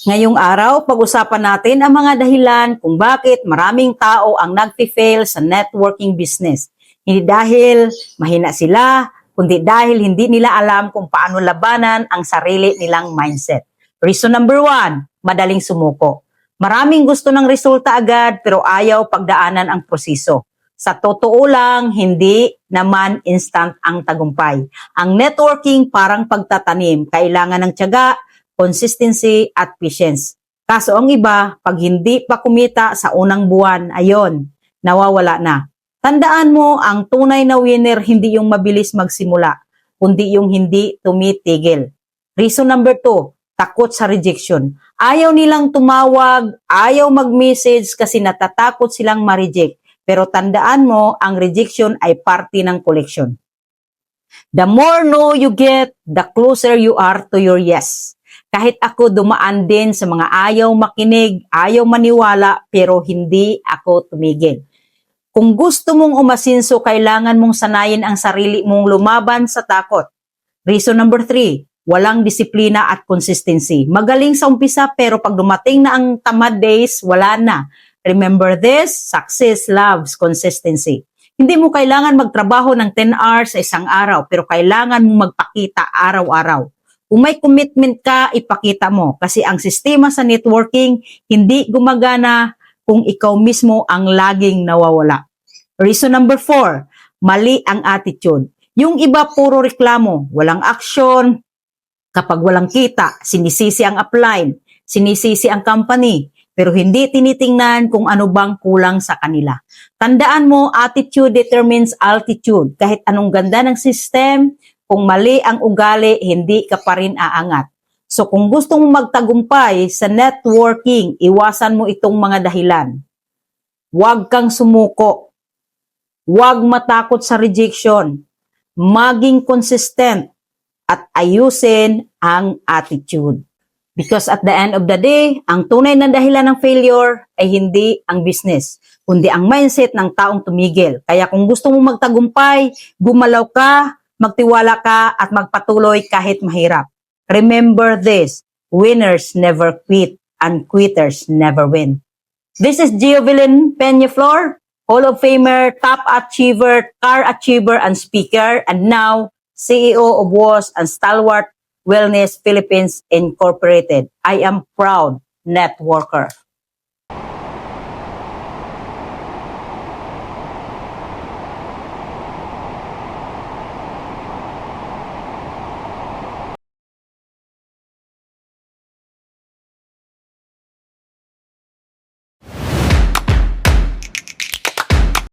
Ngayong araw, pag-usapan natin ang mga dahilan kung bakit maraming tao ang nagpi-fail sa networking business. Hindi dahil mahina sila, kundi dahil hindi nila alam kung paano labanan ang sarili nilang mindset. Reason number 1, madaling sumuko. Maraming gusto ng resulta agad pero ayaw pagdaanan ang proseso. Sa totoo lang, hindi naman instant ang tagumpay. Ang networking parang pagtatanim, kailangan ng tiyaga, consistency at patience. Kaso ang iba, pag hindi pa kumita sa unang buwan, ayon, nawawala na. Tandaan mo, ang tunay na winner hindi yung mabilis magsimula, kundi yung hindi tumitigil. Reason number 2, takot sa rejection. Ayaw nilang tumawag, ayaw mag-message kasi natatakot silang ma-reject. Pero tandaan mo, ang rejection ay parte ng collection. The more no you get, the closer you are to your yes. Kahit ako dumaan din sa mga ayaw makinig, ayaw maniwala, pero hindi ako tumigil. Kung gusto mong umasinso, kailangan mong sanayin ang sarili mong lumaban sa takot. Reason number 3, walang disiplina at consistency. Magaling sa umpisa, pero pag dumating na ang tamad days, wala na. Remember this, success loves consistency. Hindi mo kailangan magtrabaho ng 10 hours sa isang araw, pero kailangan mong magpakita araw-araw. Kung may commitment ka, ipakita mo. Kasi ang sistema sa networking, hindi gumagana kung ikaw mismo ang laging nawawala. Reason number 4, mali ang attitude. Yung iba puro reklamo, walang action. Kapag walang kita, sinisisi ang upline, sinisisi ang company, pero hindi tinitingnan kung ano bang kulang sa kanila. Tandaan mo, attitude determines altitude. Kahit anong ganda ng system, kung mali ang ugali, hindi ka pa rin aangat. So kung gusto mong magtagumpay sa networking, iwasan mo itong mga dahilan. Huwag kang sumuko. Huwag matakot sa rejection. Maging consistent at ayusin ang attitude. Because at the end of the day, ang tunay na dahilan ng failure ay hindi ang business, kundi ang mindset ng taong tumigil. Kaya kung gusto mong magtagumpay, gumalaw ka, magtiwala ka at magpatuloy kahit mahirap. Remember this, winners never quit and quitters never win. This is Giovelyn Peñaflor, Hall of Famer, top achiever, car achiever and speaker, and now CEO of WOS and Stalwart Wellness Philippines Incorporated. I am proud networker.